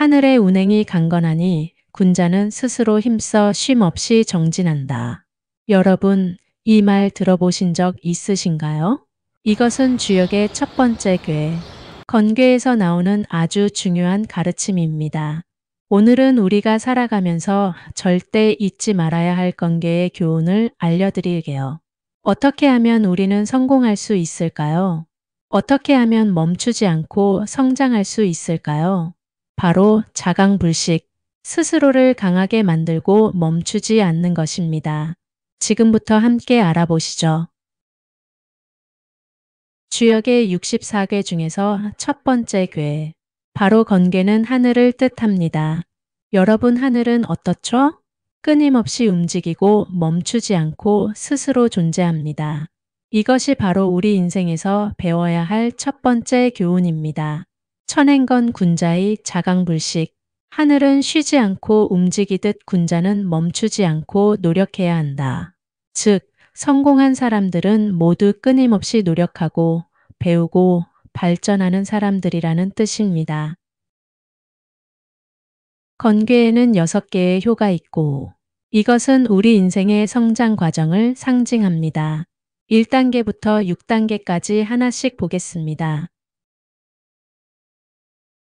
하늘의 운행이 강건하니 군자는 스스로 힘써 쉼 없이 정진한다. 여러분, 이 말 들어보신 적 있으신가요? 이것은 주역의 첫 번째 궤, 건궤에서 나오는 아주 중요한 가르침입니다. 오늘은 우리가 살아가면서 절대 잊지 말아야 할 건궤의 교훈을 알려드릴게요. 어떻게 하면 우리는 성공할 수 있을까요? 어떻게 하면 멈추지 않고 성장할 수 있을까요? 바로 자강불식, 스스로를 강하게 만들고 멈추지 않는 것입니다. 지금부터 함께 알아보시죠. 주역의 64궤 중에서 첫 번째 궤, 바로 건궤는 하늘을 뜻합니다. 여러분, 하늘은 어떻죠? 끊임없이 움직이고 멈추지 않고 스스로 존재합니다. 이것이 바로 우리 인생에서 배워야 할 첫 번째 교훈입니다. 천행건 군자의 자강불식, 하늘은 쉬지 않고 움직이듯 군자는 멈추지 않고 노력해야 한다. 즉, 성공한 사람들은 모두 끊임없이 노력하고 배우고 발전하는 사람들이라는 뜻입니다. 건궤에는 6개의 효가 있고 이것은 우리 인생의 성장 과정을 상징합니다. 1단계부터 6단계까지 하나씩 보겠습니다.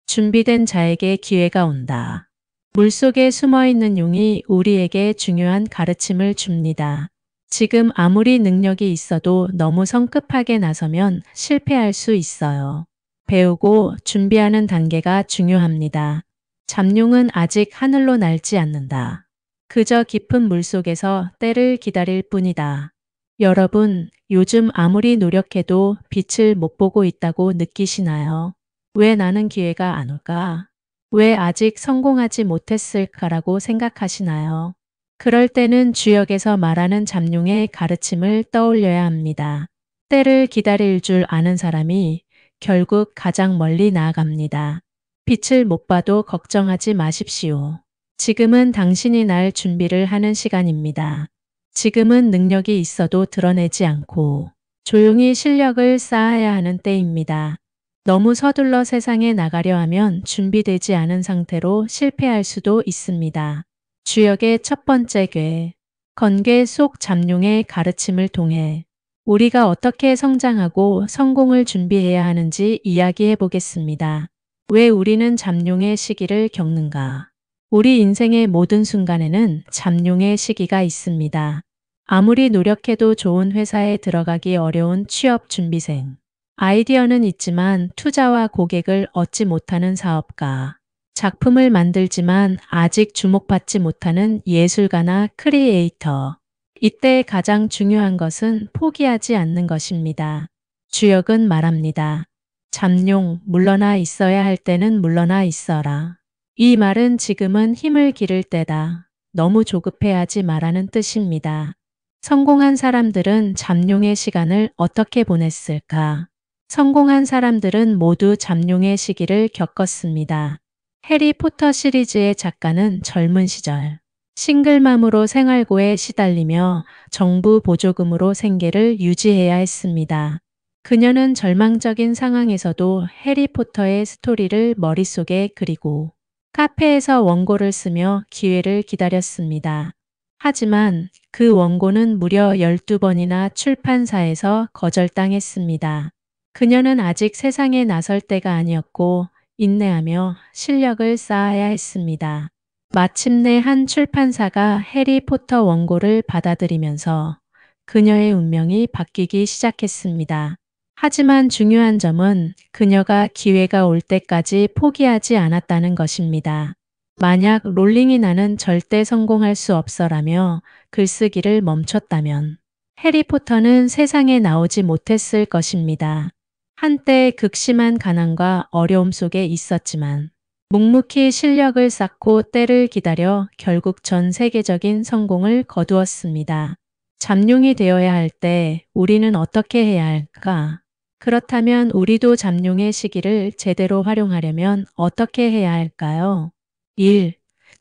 준비된 자에게 기회가 온다. 물속에 숨어있는 용이 우리에게 중요한 가르침을 줍니다. 지금 아무리 능력이 있어도 너무 성급하게 나서면 실패할 수 있어요. 배우고 준비하는 단계가 중요합니다. 잠룡은 아직 하늘로 날지 않는다. 그저 깊은 물속에서 때를 기다릴 뿐이다. 여러분, 요즘 아무리 노력해도 빛을 못 보고 있다고 느끼시나요? 왜 나는 기회가 안 올까? 왜 아직 성공하지 못했을까라고 생각하시나요? 그럴 때는 주역에서 말하는 잠룡의 가르침을 떠올려야 합니다. 때를 기다릴 줄 아는 사람이 결국 가장 멀리 나아갑니다. 빛을 못 봐도 걱정하지 마십시오. 지금은 당신이 날 준비를 하는 시간입니다. 지금은 능력이 있어도 드러내지 않고 조용히 실력을 쌓아야 하는 때입니다. 너무 서둘러 세상에 나가려 하면 준비되지 않은 상태로 실패할 수도 있습니다. 주역의 첫 번째 궤, 건궤 속 잠룡의 가르침을 통해 우리가 어떻게 성장하고 성공을 준비해야 하는지 이야기해 보겠습니다. 왜 우리는 잠룡의 시기를 겪는가? 우리 인생의 모든 순간에는 잠룡의 시기가 있습니다. 아무리 노력해도 좋은 회사에 들어가기 어려운 취업 준비생. 아이디어는 있지만 투자와 고객을 얻지 못하는 사업가. 작품을 만들지만 아직 주목받지 못하는 예술가나 크리에이터. 이때 가장 중요한 것은 포기하지 않는 것입니다. 주역은 말합니다. 잠룡, 물러나 있어야 할 때는 물러나 있어라. 이 말은 지금은 힘을 기를 때다. 너무 조급해하지 말라는 뜻입니다. 성공한 사람들은 잠룡의 시간을 어떻게 보냈을까? 성공한 사람들은 모두 잠룡의 시기를 겪었습니다. 해리포터 시리즈의 작가는 젊은 시절 싱글맘으로 생활고에 시달리며 정부 보조금으로 생계를 유지해야 했습니다. 그녀는 절망적인 상황에서도 해리포터의 스토리를 머릿속에 그리고 카페에서 원고를 쓰며 기회를 기다렸습니다. 하지만 그 원고는 무려 12번이나 출판사에서 거절당했습니다. 그녀는 아직 세상에 나설 때가 아니었고 인내하며 실력을 쌓아야 했습니다. 마침내 한 출판사가 해리포터 원고를 받아들이면서 그녀의 운명이 바뀌기 시작했습니다. 하지만 중요한 점은 그녀가 기회가 올 때까지 포기하지 않았다는 것입니다. 만약 롤링이 나는 절대 성공할 수 없어라며 글쓰기를 멈췄다면 해리포터는 세상에 나오지 못했을 것입니다. 한때 극심한 가난과 어려움 속에 있었지만 묵묵히 실력을 쌓고 때를 기다려 결국 전 세계적인 성공을 거두었습니다. 잠룡이 되어야 할 때 우리는 어떻게 해야 할까? 그렇다면 우리도 잠룡의 시기를 제대로 활용하려면 어떻게 해야 할까요? 1.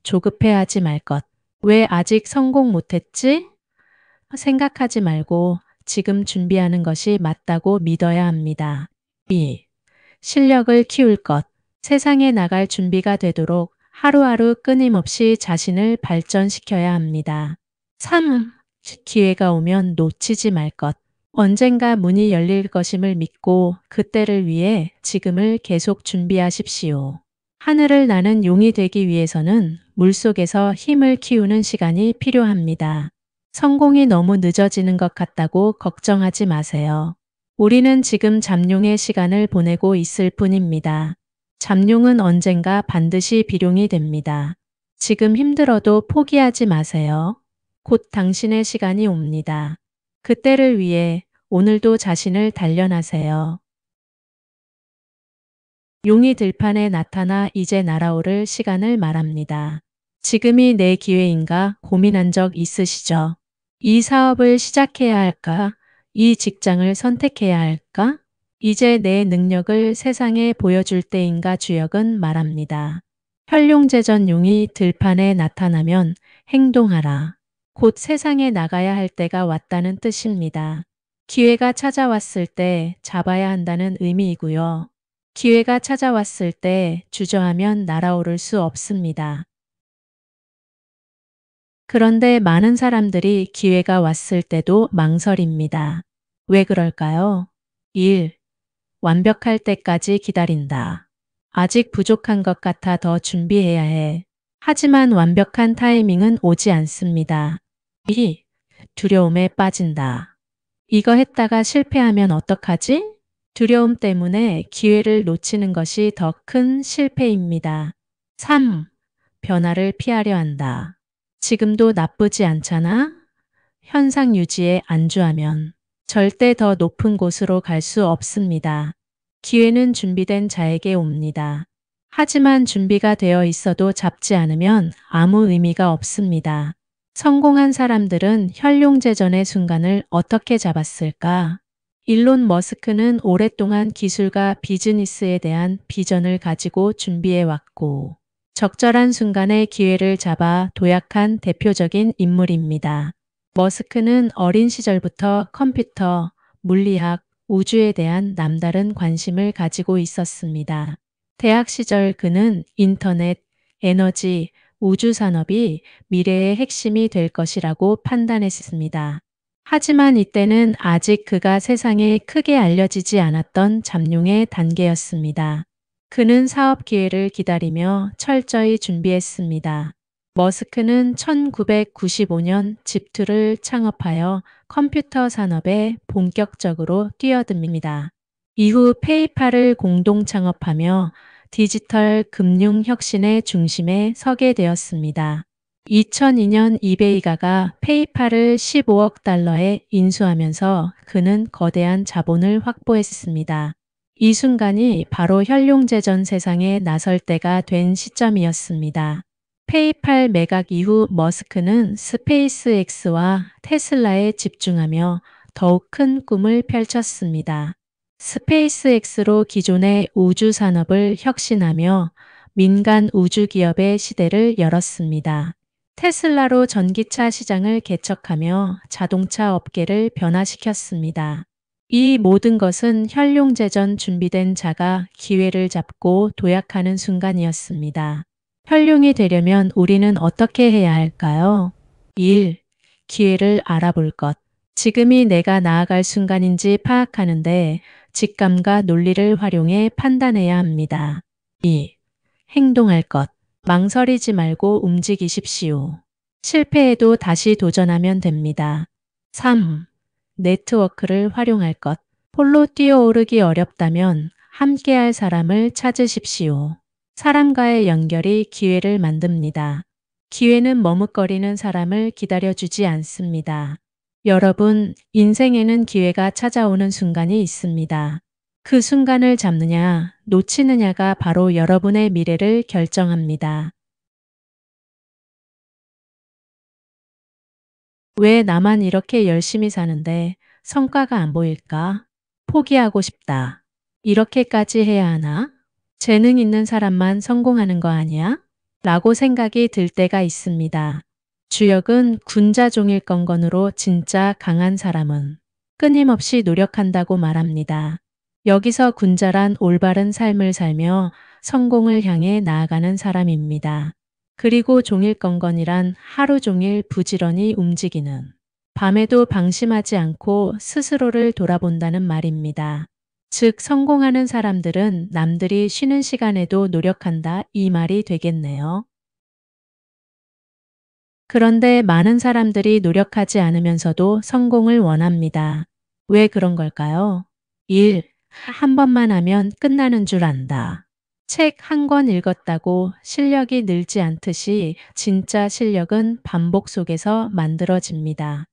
조급해하지 말 것. 왜 아직 성공 못했지? 생각하지 말고 지금 준비하는 것이 맞다고 믿어야 합니다. 2. 실력을 키울 것. 세상에 나갈 준비가 되도록 하루하루 끊임없이 자신을 발전시켜야 합니다. 3. 기회가 오면 놓치지 말 것. 언젠가 문이 열릴 것임을 믿고 그때를 위해 지금을 계속 준비하십시오. 하늘을 나는 용이 되기 위해서는 물속에서 힘을 키우는 시간이 필요합니다. 성공이 너무 늦어지는 것 같다고 걱정하지 마세요. 우리는 지금 잠룡의 시간을 보내고 있을 뿐입니다. 잠룡은 언젠가 반드시 비룡이 됩니다. 지금 힘들어도 포기하지 마세요. 곧 당신의 시간이 옵니다. 그때를 위해 오늘도 자신을 단련하세요. 용이 들판에 나타나 이제 날아오를 시간을 말합니다. 지금이 내 기회인가 고민한 적 있으시죠? 이 사업을 시작해야 할까? 이 직장을 선택해야 할까? 이제 내 능력을 세상에 보여줄 때인가 주역은 말합니다. 현룡제전 용이 들판에 나타나면 행동하라. 곧 세상에 나가야 할 때가 왔다는 뜻입니다. 기회가 찾아왔을 때 잡아야 한다는 의미이고요. 기회가 찾아왔을 때 주저하면 날아오를 수 없습니다. 그런데 많은 사람들이 기회가 왔을 때도 망설입니다. 왜 그럴까요? 1. 완벽할 때까지 기다린다. 아직 부족한 것 같아 더 준비해야 해. 하지만 완벽한 타이밍은 오지 않습니다. 2. 두려움에 빠진다. 이거 했다가 실패하면 어떡하지? 두려움 때문에 기회를 놓치는 것이 더 큰 실패입니다. 3. 변화를 피하려 한다. 지금도 나쁘지 않잖아? 현상 유지에 안주하면 절대 더 높은 곳으로 갈 수 없습니다. 기회는 준비된 자에게 옵니다. 하지만 준비가 되어 있어도 잡지 않으면 아무 의미가 없습니다. 성공한 사람들은 현룡제전의 순간을 어떻게 잡았을까? 일론 머스크는 오랫동안 기술과 비즈니스에 대한 비전을 가지고 준비해왔고 적절한 순간에 기회를 잡아 도약한 대표적인 인물입니다. 머스크는 어린 시절부터 컴퓨터, 물리학, 우주에 대한 남다른 관심을 가지고 있었습니다. 대학 시절 그는 인터넷, 에너지, 우주 산업이 미래의 핵심이 될 것이라고 판단했습니다. 하지만 이때는 아직 그가 세상에 크게 알려지지 않았던 잠룡의 단계였습니다. 그는 사업 기회를 기다리며 철저히 준비했습니다. 머스크는 1995년 집투를 창업하여 컴퓨터 산업에 본격적으로 뛰어듭니다. 이후 페이팔을 공동 창업하며 디지털 금융 혁신의 중심에 서게 되었습니다. 2002년 이베이가가 페이팔을 15억 달러에 인수하면서 그는 거대한 자본을 확보했습니다. 이 순간이 바로 현룡제전 세상에 나설 때가 된 시점이었습니다. 페이팔 매각 이후 머스크는 스페이스X와 테슬라에 집중하며 더욱 큰 꿈을 펼쳤습니다. 스페이스X로 기존의 우주 산업을 혁신하며 민간 우주 기업의 시대를 열었습니다. 테슬라로 전기차 시장을 개척하며 자동차 업계를 변화시켰습니다. 이 모든 것은 현룡제전 준비된 자가 기회를 잡고 도약하는 순간이었습니다. 현룡이 되려면 우리는 어떻게 해야 할까요? 1. 기회를 알아볼 것. 지금이 내가 나아갈 순간인지 파악하는데 직감과 논리를 활용해 판단해야 합니다. 2. 행동할 것. 망설이지 말고 움직이십시오. 실패해도 다시 도전하면 됩니다. 3. 네트워크를 활용할 것. 홀로 뛰어오르기 어렵다면 함께할 사람을 찾으십시오. 사람과의 연결이 기회를 만듭니다. 기회는 머뭇거리는 사람을 기다려주지 않습니다. 여러분, 인생에는 기회가 찾아오는 순간이 있습니다. 그 순간을 잡느냐, 놓치느냐가 바로 여러분의 미래를 결정합니다. 왜 나만 이렇게 열심히 사는데 성과가 안 보일까? 포기하고 싶다. 이렇게까지 해야 하나? 재능 있는 사람만 성공하는 거 아니야? 라고 생각이 들 때가 있습니다. 주역은 군자종일 건건으로 진짜 강한 사람은 끊임없이 노력한다고 말합니다. 여기서 군자란 올바른 삶을 살며 성공을 향해 나아가는 사람입니다. 그리고 종일건건이란 하루 종일 부지런히 움직이는, 밤에도 방심하지 않고 스스로를 돌아본다는 말입니다. 즉, 성공하는 사람들은 남들이 쉬는 시간에도 노력한다, 이 말이 되겠네요. 그런데 많은 사람들이 노력하지 않으면서도 성공을 원합니다. 왜 그런 걸까요? 1. 한 번만 하면 끝나는 줄 안다. 책 한 권 읽었다고 실력이 늘지 않듯이 진짜 실력은 반복 속에서 만들어집니다.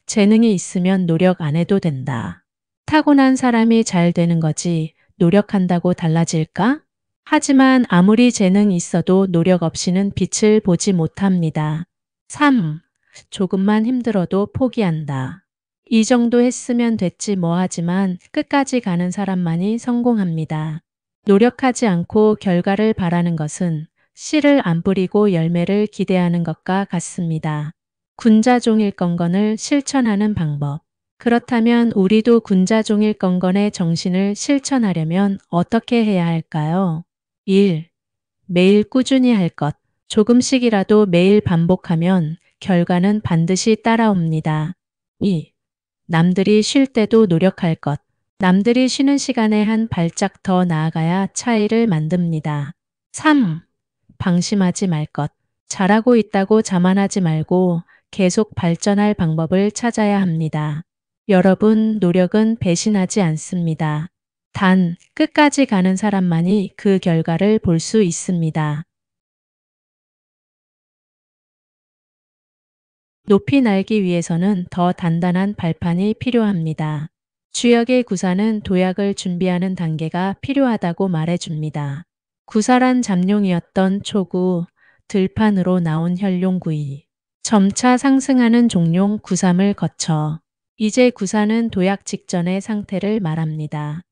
재능이 있으면 노력 안 해도 된다. 타고난 사람이 잘 되는 거지 노력한다고 달라질까? 하지만 아무리 재능이 있어도 노력 없이는 빛을 보지 못합니다. 3. 조금만 힘들어도 포기한다. 이 정도 했으면 됐지 뭐 하지만 끝까지 가는 사람만이 성공합니다. 노력하지 않고 결과를 바라는 것은 씨를 안 뿌리고 열매를 기대하는 것과 같습니다. 군자종일건건을 실천하는 방법. 그렇다면 우리도 군자종일건건의 정신을 실천하려면 어떻게 해야 할까요? 1. 매일 꾸준히 할 것. 조금씩이라도 매일 반복하면 결과는 반드시 따라옵니다. 2. 남들이 쉴 때도 노력할 것. 남들이 쉬는 시간에 한 발짝 더 나아가야 차이를 만듭니다. 3. 방심하지 말 것. 잘하고 있다고 자만하지 말고 계속 발전할 방법을 찾아야 합니다. 여러분, 노력은 배신하지 않습니다. 단, 끝까지 가는 사람만이 그 결과를 볼 수 있습니다. 높이 날기 위해서는 더 단단한 발판이 필요합니다. 주역의 구사는 도약을 준비하는 단계가 필요하다고 말해줍니다. 구사란 잠룡이었던 초구, 들판으로 나온 혈룡구이, 점차 상승하는 종룡 구삼을 거쳐 이제 구사는 도약 직전의 상태를 말합니다.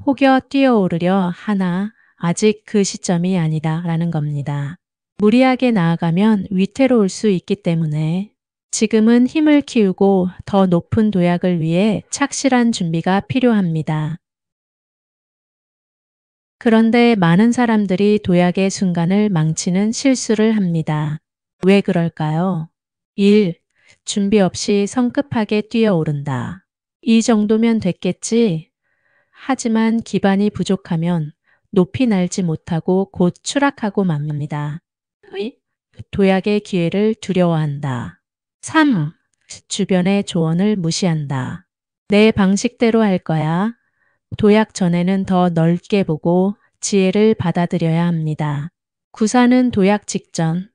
혹여 뛰어오르려 하나 아직 그 시점이 아니다 라는 겁니다. 무리하게 나아가면 위태로울 수 있기 때문에 지금은 힘을 키우고 더 높은 도약을 위해 착실한 준비가 필요합니다. 그런데 많은 사람들이 도약의 순간을 망치는 실수를 합니다. 왜 그럴까요? 1. 준비 없이 성급하게 뛰어오른다. 이 정도면 됐겠지? 하지만 기반이 부족하면 높이 날지 못하고 곧 추락하고 맙니다. 도약의 기회를 두려워한다. 3. 주변의 조언을 무시한다. 내 방식대로 할 거야. 도약 전에는 더 넓게 보고 지혜를 받아들여야 합니다. 구사는 도약 직전,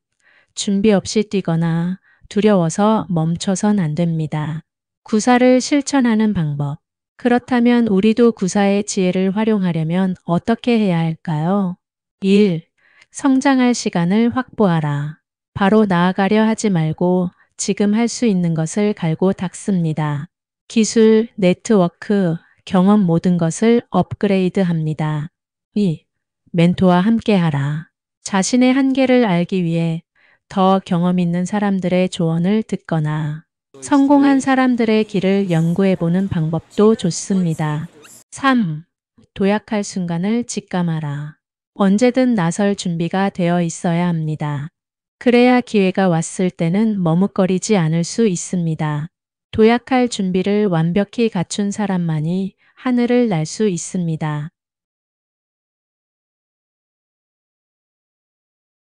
준비 없이 뛰거나 두려워서 멈춰선 안 됩니다. 구사를 실천하는 방법. 그렇다면 우리도 구사의 지혜를 활용하려면 어떻게 해야 할까요? 1. 성장할 시간을 확보하라. 바로 나아가려 하지 말고 지금 할 수 있는 것을 갈고 닦습니다. 기술, 네트워크, 경험 모든 것을 업그레이드 합니다. 2. 멘토와 함께하라. 자신의 한계를 알기 위해 더 경험 있는 사람들의 조언을 듣거나 성공한 사람들의 길을 연구해보는 방법도 좋습니다. 3. 도약할 순간을 직감하라. 언제든 나설 준비가 되어 있어야 합니다. 그래야 기회가 왔을 때는 머뭇거리지 않을 수 있습니다. 도약할 준비를 완벽히 갖춘 사람만이 하늘을 날 수 있습니다.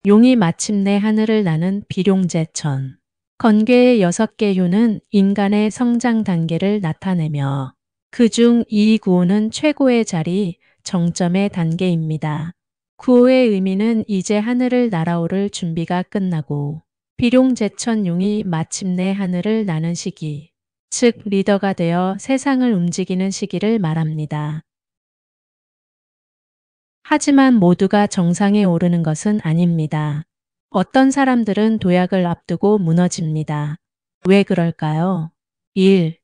용이 마침내 하늘을 나는 비룡제천. 건괴의 6개 효는 인간의 성장 단계를 나타내며 그중 이 구호는 최고의 자리, 정점의 단계입니다. 구호의 의미는 이제 하늘을 날아오를 준비가 끝나고 비룡제천 용이 마침내 하늘을 나는 시기, 즉 리더가 되어 세상을 움직이는 시기를 말합니다. 하지만 모두가 정상에 오르는 것은 아닙니다. 어떤 사람들은 도약을 앞두고 무너집니다. 왜 그럴까요? 1.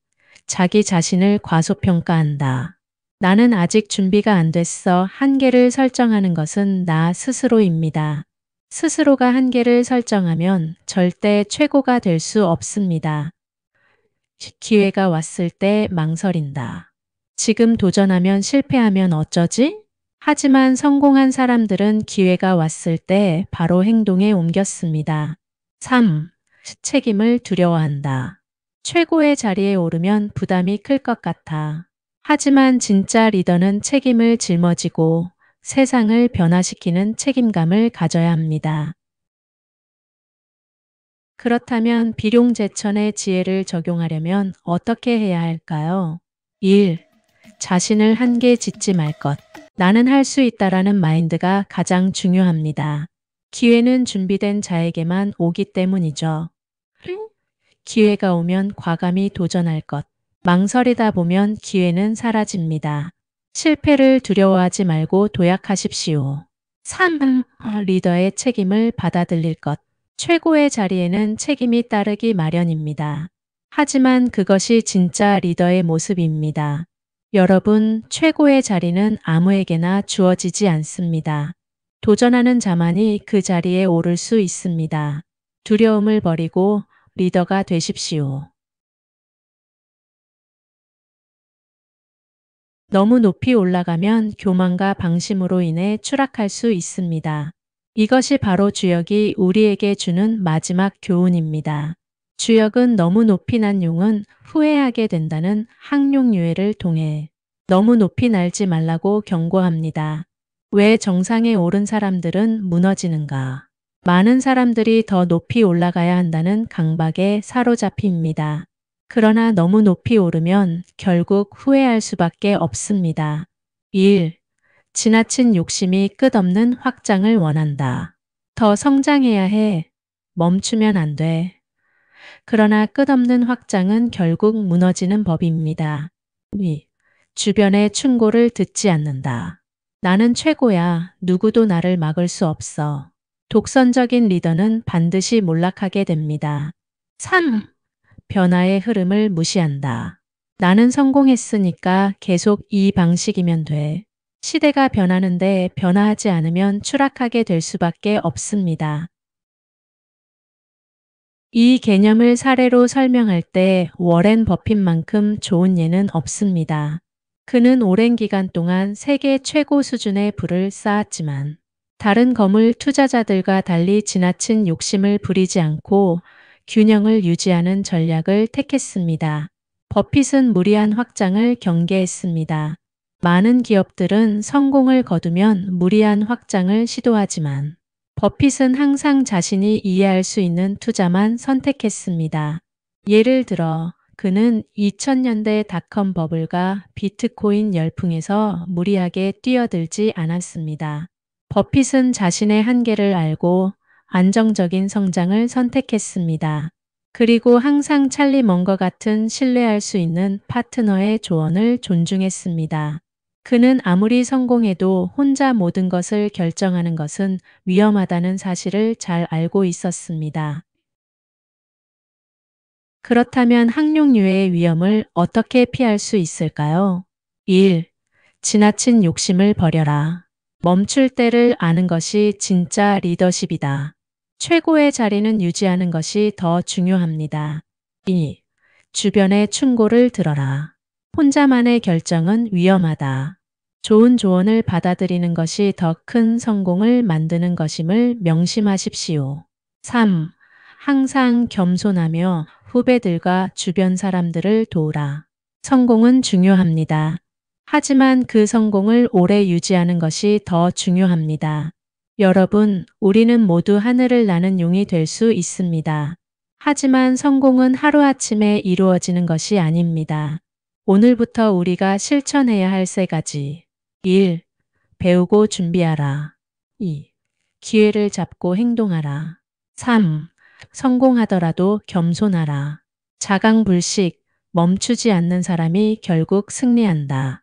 자기 자신을 과소평가한다. 나는 아직 준비가 안 됐어. 한계를 설정하는 것은 나 스스로입니다. 스스로가 한계를 설정하면 절대 최고가 될 수 없습니다. 기회가 왔을 때 망설인다. 지금 도전하면 실패하면 어쩌지? 하지만 성공한 사람들은 기회가 왔을 때 바로 행동에 옮겼습니다. 3. 책임을 두려워한다. 최고의 자리에 오르면 부담이 클 것 같아. 하지만 진짜 리더는 책임을 짊어지고 세상을 변화시키는 책임감을 가져야 합니다. 그렇다면 비룡제천의 지혜를 적용하려면 어떻게 해야 할까요? 1. 자신을 한계 짓지 말 것. 나는 할 수 있다라는 마인드가 가장 중요합니다. 기회는 준비된 자에게만 오기 때문이죠. 기회가 오면 과감히 도전할 것. 망설이다 보면 기회는 사라집니다. 실패를 두려워하지 말고 도약하십시오. 3. 리더의 책임을 받아들일 것. 최고의 자리에는 책임이 따르기 마련입니다. 하지만 그것이 진짜 리더의 모습입니다. 여러분, 최고의 자리는 아무에게나 주어지지 않습니다. 도전하는 자만이 그 자리에 오를 수 있습니다. 두려움을 버리고 리더가 되십시오. 너무 높이 올라가면 교만과 방심으로 인해 추락할 수 있습니다. 이것이 바로 주역이 우리에게 주는 마지막 교훈입니다. 주역은 너무 높이 난 용은 후회하게 된다는 항용 유해를 통해 너무 높이 날지 말라고 경고합니다. 왜 정상에 오른 사람들은 무너지는가? 많은 사람들이 더 높이 올라가야 한다는 강박에 사로잡힙니다. 그러나 너무 높이 오르면 결국 후회할 수밖에 없습니다. 1. 지나친 욕심이 끝없는 확장을 원한다. 더 성장해야 해. 멈추면 안 돼. 그러나 끝없는 확장은 결국 무너지는 법입니다. 2. 주변의 충고를 듣지 않는다. 나는 최고야. 누구도 나를 막을 수 없어. 독선적인 리더는 반드시 몰락하게 됩니다. 3. 변화의 흐름을 무시한다. 나는 성공했으니까 계속 이 방식이면 돼. 시대가 변하는데 변화하지 않으면 추락하게 될 수밖에 없습니다. 이 개념을 사례로 설명할 때 워렌 버핏만큼 좋은 예는 없습니다. 그는 오랜 기간 동안 세계 최고 수준의 부를 쌓았지만 다른 거물 투자자들과 달리 지나친 욕심을 부리지 않고 균형을 유지하는 전략을 택했습니다. 버핏은 무리한 확장을 경계했습니다. 많은 기업들은 성공을 거두면 무리한 확장을 시도하지만 버핏은 항상 자신이 이해할 수 있는 투자만 선택했습니다. 예를 들어 그는 2000년대 닷컴 버블과 비트코인 열풍에서 무리하게 뛰어들지 않았습니다. 버핏은 자신의 한계를 알고 안정적인 성장을 선택했습니다. 그리고 항상 찰리 먼거 같은 신뢰할 수 있는 파트너의 조언을 존중했습니다. 그는 아무리 성공해도 혼자 모든 것을 결정하는 것은 위험하다는 사실을 잘 알고 있었습니다. 그렇다면 항룡유해의 위험을 어떻게 피할 수 있을까요? 1. 지나친 욕심을 버려라. 멈출 때를 아는 것이 진짜 리더십이다. 최고의 자리는 유지하는 것이 더 중요합니다. 2. 주변의 충고를 들어라. 혼자만의 결정은 위험하다. 좋은 조언을 받아들이는 것이 더 큰 성공을 만드는 것임을 명심하십시오. 3. 항상 겸손하며 후배들과 주변 사람들을 도우라. 성공은 중요합니다. 하지만 그 성공을 오래 유지하는 것이 더 중요합니다. 여러분, 우리는 모두 하늘을 나는 용이 될 수 있습니다. 하지만 성공은 하루아침에 이루어지는 것이 아닙니다. 오늘부터 우리가 실천해야 할 세 가지. 1. 배우고 준비하라. 2. 기회를 잡고 행동하라. 3. 성공하더라도 겸손하라. 자강불식, 멈추지 않는 사람이 결국 승리한다.